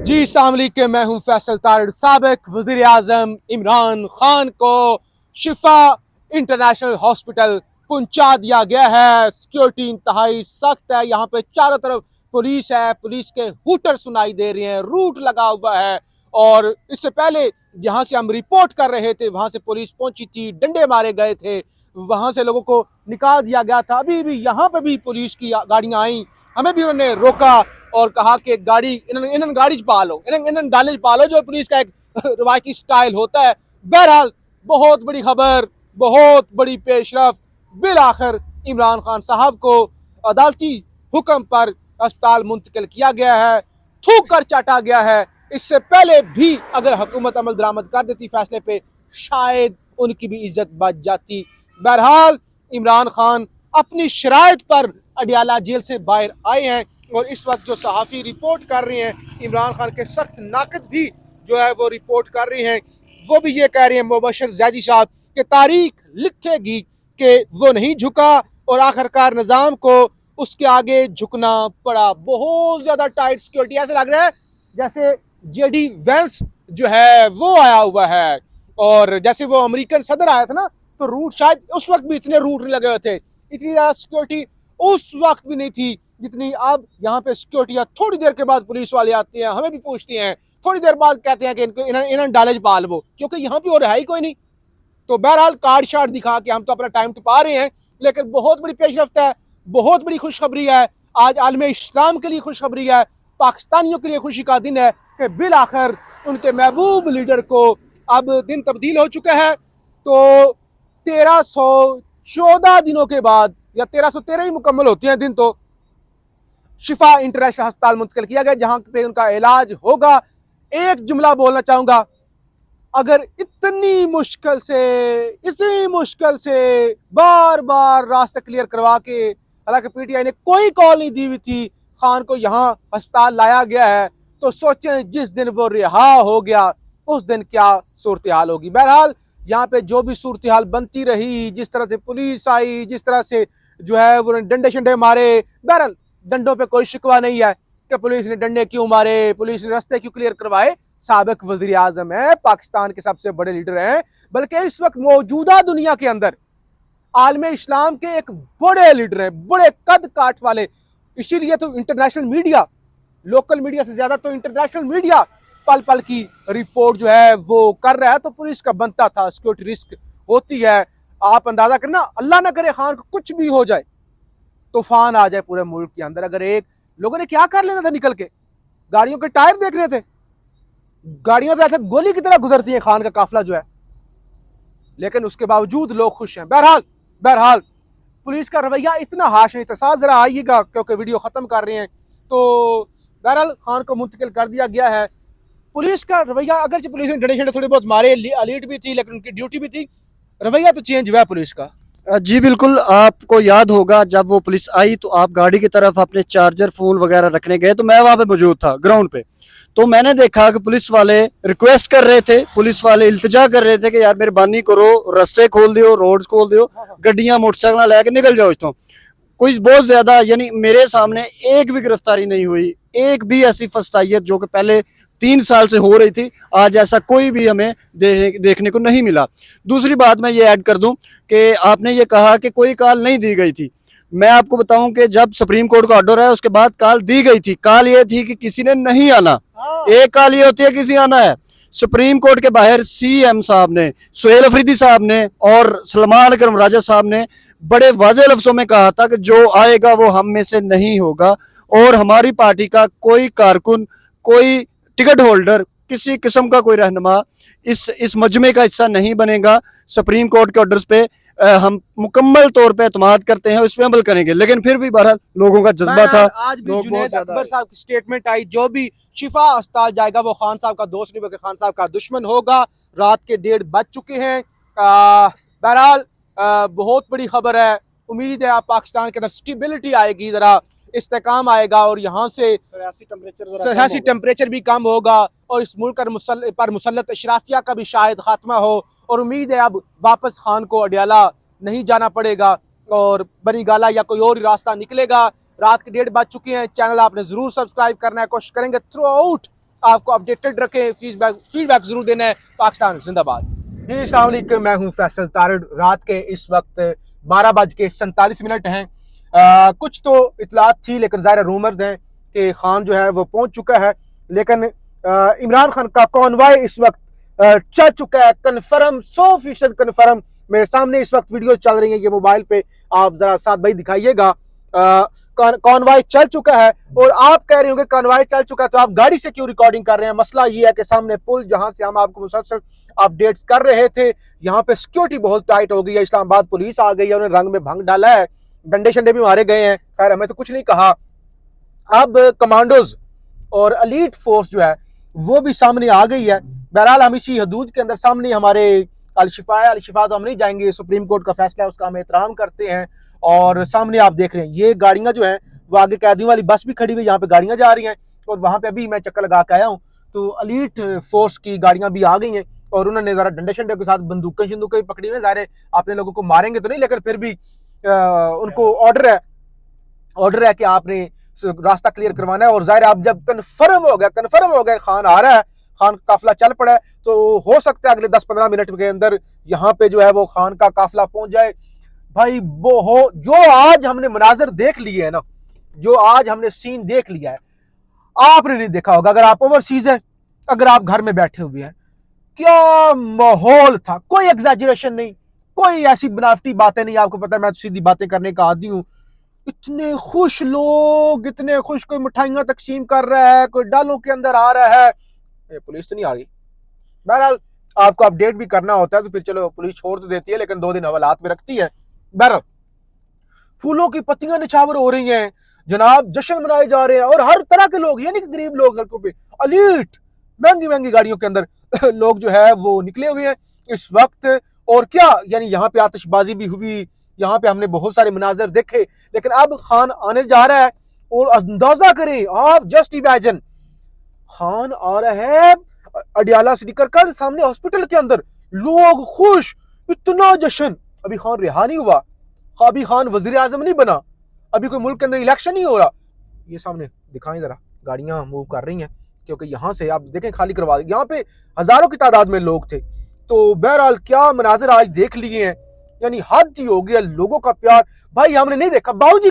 जी अस्सलाम वालेकुम, मैं हूं फैसल तारिड़। साबिक वज़ीर आज़म इमरान खान को शिफा इंटरनेशनल हॉस्पिटल पहुंचा दिया गया है। सिक्योरिटी इंतहाई सख्त है, यहाँ पे चारों तरफ पुलिस है, पुलिस के हूटर सुनाई दे रहे हैं, रूट लगा हुआ है। और इससे पहले जहाँ से हम रिपोर्ट कर रहे थे वहां से पुलिस पहुंची थी, डंडे मारे गए थे, वहां से लोगों को निकाल दिया गया था। अभी भी यहाँ पे भी पुलिस की गाड़ियां आई, हमें भी उन्होंने रोका और कहा कि गाड़ी इन्हन गाड़ी च पा लो, इन्हन डाले च पा लो, जो पुलिस का एक रवायती स्टाइल होता है। बहरहाल बहुत बड़ी खबर, बहुत बड़ी पेशरफ, बिल आखिर इमरान खान साहब को अदालती हुक्म पर अस्पताल मुंतकिल किया गया है, थूक कर चाटा गया है। इससे पहले भी अगर हुकूमत अमल दरामद कर देती फैसले पे, शायद उनकी भी इज्जत बच जाती। बहरहाल इमरान खान अपनी शराइत पर अडियाला जेल से बाहर आए हैं और इस वक्त जो सहाफ़ी रिपोर्ट कर रहे हैं, इमरान खान के सख्त नाकद भी जो है वो रिपोर्ट कर रहे हैं, वो भी ये कह रहे हैं मुबशर जैदी साहब कि तारीख लिखेगी कि वो नहीं झुका और आखिरकार निज़ाम को उसके आगे झुकना पड़ा। बहुत ज़्यादा टाइट सिक्योरिटी, ऐसा लग रहा है जैसे जेडी वेंस जो है वो आया हुआ है। और जैसे वो अमेरिकन सदर आया था ना, तो रूट शायद उस वक्त भी इतने रूट नहीं लगे हुए थे, इतनी ज़्यादा सिक्योरिटी उस वक्त भी नहीं थी जितनी अब यहाँ पे सिक्योरिटी है। थोड़ी देर के बाद पुलिस वाले आते हैं, हमें भी पूछते हैं, थोड़ी देर बाद कहते हैं कि इनको इन्हें डालेज पाल वो, क्योंकि यहाँ पे और है ही कोई नहीं। तो बहरहाल कार्ड शार्ड दिखा के हम तो अपना टाइम टपा रहे हैं, लेकिन बहुत बड़ी पेशरफ्त है, बहुत बड़ी खुशखबरी है। आज आलम इस्लाम के लिए खुशखबरी है, पाकिस्तानियों के लिए खुशी का दिन है कि बिल आखिर उनके महबूब लीडर को अब दिन तब्दील हो चुका है। तो 1314 दिनों के बाद, या 1313 ही मुकम्मल होते हैं दिन, तो शिफा इंटरनेशनल अस्पताल मुंतकिल किया गया जहां पे उनका इलाज होगा। एक जुमला बोलना चाहूंगा, अगर इतनी मुश्किल से बार बार रास्ता क्लियर करवा के, हालांकि पीटीआई ने कोई कॉल नहीं दी हुई थी, खान को यहाँ अस्पताल लाया गया है, तो सोचें जिस दिन वो रिहा हो गया उस दिन क्या सूरत हाल होगी। बहरहाल यहाँ पे जो भी सूरत हाल बनती रही, जिस तरह से पुलिस आई, जिस तरह से जो है वो डंडे शंडे मारे, बहरहाल डंडों पे कोई शिकवा नहीं है कि पुलिस ने डंडे क्यों मारे, पुलिस ने रास्ते क्यों क्लियर करवाए। साबिक वजीर आजम है, पाकिस्तान के सबसे बड़े लीडर हैं, बल्कि इस वक्त मौजूदा दुनिया के अंदर आलम इस्लाम के एक बड़े लीडर हैं, बड़े कद काठ वाले। इसीलिए तो इंटरनेशनल मीडिया, लोकल मीडिया से ज्यादा तो इंटरनेशनल मीडिया पल पल की रिपोर्ट जो है वो कर रहा है। तो पुलिस का बनता था, सिक्योरिटी रिस्क होती है। आप अंदाजा करना, अल्लाह ना करे खान को कुछ भी हो जाए, तूफान आ जाए पूरे मुल्क के अंदर, अगर एक लोगों ने क्या कर लेना था, निकल के गाड़ियों के टायर देख रहे थे, गाड़ियों से ऐसे गोली की तरह गुजरती है खान का काफिला जो है, लेकिन उसके बावजूद लोग खुश हैं। बहरहाल पुलिस का रवैया इतना हाश नहीं था। साथ जरा आइएगा क्योंकि वीडियो खत्म कर रहे हैं। तो बहरहाल खान को मुंतकिल कर दिया गया है। पुलिस का रवैया, अगर पुलिस ने डंडे शंडे थोड़ी बहुत मारे, अलर्ट भी थी, लेकिन उनकी ड्यूटी भी थी, रवैया तो चेंज हुआ है पुलिस का। जी बिल्कुल, आपको याद होगा जब वो पुलिस आई तो आप गाड़ी की तरफ अपने चार्जर फोन वगैरह रखने गए, तो मैं वहां पे मौजूद था ग्राउंड पे। तो मैंने देखा कि पुलिस वाले रिक्वेस्ट कर रहे थे, पुलिस वाले इल्तिजा कर रहे थे कि यार मेहरबानी करो, रास्ते खोल दियो, रोड्स खोल दियो, गड्डियां मोटरसाइकिल लेके निकल जाओ इतों। कोई बहुत ज्यादा, यानी मेरे सामने एक भी गिरफ्तारी नहीं हुई, एक भी ऐसी फस्तायत जो कि पहले 3 साल से हो रही थी, आज ऐसा कोई भी हमें देखने को नहीं मिला। दूसरी बात मैं ये ऐड कर दूं कि आपने ये कहा कि कोई कॉल नहीं दी गई थी। मैं आपको बताऊं कि जब सुप्रीम कोर्ट का ऑर्डर है उसके बाद कॉल दी गई थी। कॉल ये थी कि किसी ने नहीं आना, एक कॉल ये होती है किसी आना है। सुप्रीम कोर्ट के बाहर सीएम साहब ने, सुहेल अफरीदी साहब ने और सलमान अकरम राजा साहब ने बड़े वाज़ेह लफ्जों में कहा था कि जो आएगा वो हम में से नहीं होगा, और हमारी पार्टी का कोई कारकुन, कोई टिकट होल्डर, किसी किस्म का कोई रहनुमा इस मजमे का हिस्सा नहीं बनेगा। सुप्रीम कोर्ट के ऑर्डर्स पे हम मुकम्मल तौर पे एतमाद करते हैं, उस पर अमल करेंगे। लेकिन फिर भी बहरहाल लोगों का जज्बा था। आज भी जुनैद अकबर साहब की स्टेटमेंट आई, जो भी शिफा अस्पताल जाएगा वो खान साहब का दोस्त नहीं बल्कि खान साहब का दुश्मन होगा। रात के 1:30 बज चुके हैं। बहरहाल बहुत बड़ी खबर है। उम्मीद है पाकिस्तान के अंदर स्टेबिलिटी आएगी, जरा इस्तेकाम आएगा और यहाँ से सियासी टेम्परेचर भी कम होगा और इस मुल्क पर मुसल्लत अशराफिया का भी शायद खात्मा हो। और उम्मीद है अब वापस खान को अडियाला नहीं जाना पड़ेगा और बनी गाला या कोई और रास्ता निकलेगा। रात के 1:30 बज चुके हैं। चैनल आपने जरूर सब्सक्राइब करना है, कोशिश करेंगे थ्रू आउट आपको अपडेटेड रखें, फीडबैक जरूर देना है। पाकिस्तान जिंदाबाद। जी अस्सलाम वालेकुम, मैं हूं फैसल तारिड़। रात के इस वक्त 12:47 हैं। कुछ तो इतलात थी, लेकिन ज़ाहिर रूमर्स हैं कि खान जो है वो पहुंच चुका है, लेकिन इमरान खान का कॉन्वॉय इस वक्त चल चुका है, कन्फर्म 100% कन्फर्म। मेरे सामने इस वक्त वीडियो चल रही है, ये मोबाइल पे आप जरा साथ भाई दिखाइएगा। कॉन्वॉय चल चुका है और आप कह रहे होंगे कॉन्वॉय चल चुका है तो आप गाड़ी से क्यों रिकॉर्डिंग कर रहे हैं। मसला ये है कि सामने पुल, जहां से हम आपको मुसलसल अपडेट्स कर रहे थे, यहाँ पे सिक्योरिटी बहुत टाइट हो गई है। इस्लामाबाद पुलिस आ गई है, उन्हें रंग में भंग डाला है, डंडे शंडे भी मारे गए हैं। खैर हमें तो कुछ नहीं कहा। अब कमांडोज और एलीट फोर्स जो है वो भी सामने आ गई है। बहरहाल हम इसी हदूद के अंदर सामने हमारे अल-शिफा तो हम नहीं जाएंगे, सुप्रीम कोर्ट का फैसला है, उसका हम एहतराम करते हैं। और सामने आप देख रहे हैं ये गाड़ियां जो हैं वो आगे कैदियों वाली बस भी खड़ी हुई, यहाँ पे गाड़ियां जा रही हैं और वहां पे अभी मैं चक्कर लगा के आया हूँ तो एलीट फोर्स की गाड़ियां भी आ गई हैं और उन्होंने जरा डंडे शंडे के साथ बंदूकें शंदूकें पकड़ी हुई। ज़ाहिर है अपने लोगों को मारेंगे तो नहीं, लेकिन फिर भी उनको ऑर्डर है कि आपने रास्ता क्लियर करवाना है। और जाहिर अब जब कन्फर्म हो गया खान आ रहा है, खान काफिला चल पड़ा है, तो हो सकता है अगले 10-15 मिनट के अंदर यहाँ पे जो है वो खान का काफिला पहुंच जाए। भाई वो हो जो आज हमने मनाजर देख लिए है ना, जो आज हमने सीन देख लिया है, आपने नहीं देखा होगा अगर आप ओवरसीज हैं, अगर आप घर में बैठे हुए हैं। क्या माहौल था, कोई एग्जैजरेशन नहीं, कोई ऐसी बनावटी बातें नहीं। आपको पता है मैं तो सीधी बातें करने का आदी हूं। इतने खुश लोग, इतने खुश, कोई मिठाइयां तकसीम कर रहा है, कोई डालों के अंदर आ रहा है। पुलिस तो नहीं आ रही। बहरहाल आपको अपडेट भी करना होता है तो फिर चलो पुलिस छोड़ तो देती है, लेकिन 2 दिन हवालात में रखती है। बहरहाल फूलों की पत्तियां निछावर हो रही हैं जनाब, जश्न मनाए जा रहे हैं और हर तरह के लोग, यानी कि गरीब लोग सड़कों पे, एलीट महंगी महंगी गाड़ियों के अंदर लोग जो है वो निकले हुए हैं इस वक्त। और क्या यानी यहाँ पे आतिशबाजी भी हुई, यहाँ पे हमने बहुत सारे मनाजर देखे, लेकिन अब खान आने जा रहा है और अंदाजा करें आप, जस्ट इमेजिन, खान आ रहा है अडियाला से निकल कर सामने हॉस्पिटल के अंदर, लोग खुश, इतना जश्न। अभी खान रिहा नहीं हुआ, अभी खान वजीर आजम नहीं बना, अभी कोई मुल्क के अंदर इलेक्शन नहीं हो रहा। ये सामने दिखाएं जरा, गाड़ियां मूव कर रही हैं क्योंकि यहाँ से आप देखें खाली करवा, यहाँ पे हजारों की तादाद में लोग थे। तो बहरहाल क्या मनाजिर आज देख लिए हैं, यानी हद ही हो गया लोगों का प्यार। भाई हमने नहीं देखा, बाबूजी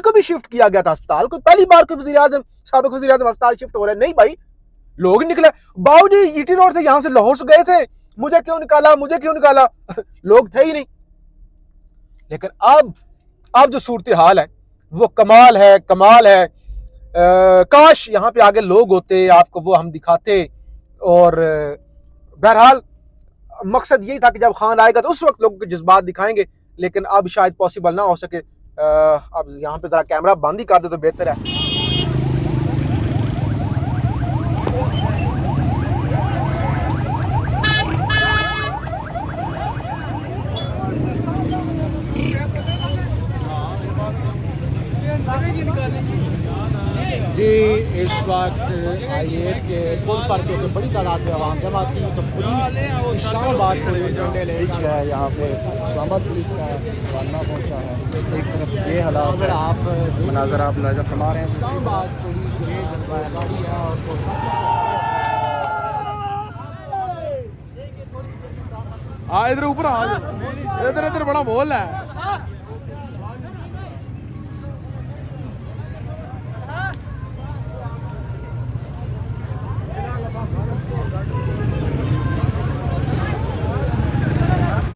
को भी शिफ्ट किया गया था अस्पताल, कोई पहली बार कोई वजीर आजम, साबिक वजीर आजम अस्पताल शिफ्ट हो रहा है, नहीं भाई, लोग निकले। बाबूजी ईटी रोड से यहाँ से लाहौर से गए थे, मुझे क्यों निकाला लोग थे ही नहीं। लेकिन अब जो सूरत हाल है वो कमाल है। काश यहाँ पे आगे लोग होते, आपको वो हम दिखाते। और बहरहाल मकसद यही था कि जब खान आएगा तो उस वक्त लोगों के जज्बात दिखाएंगे, लेकिन अब शायद पॉसिबल ना हो सके। अब यहाँ पे जरा कैमरा बंद ही कर दे तो बेहतर है। जी इस वक्त आइए के पुल पर क्योंकि बड़ी तादाद में आवाम जमा थी तो पुलिस इस्लामाबाद है, यहाँ पे इस्लामाबाद पुलिस का वालना पहुँचा है। एक तरफ ये हालात है, आप मनाजर आप नजर फरमा रहे हैं, इस्लामाबाद पुलिस गाड़ी है और इधर ऊपर आ, इधर बड़ा माहौल है।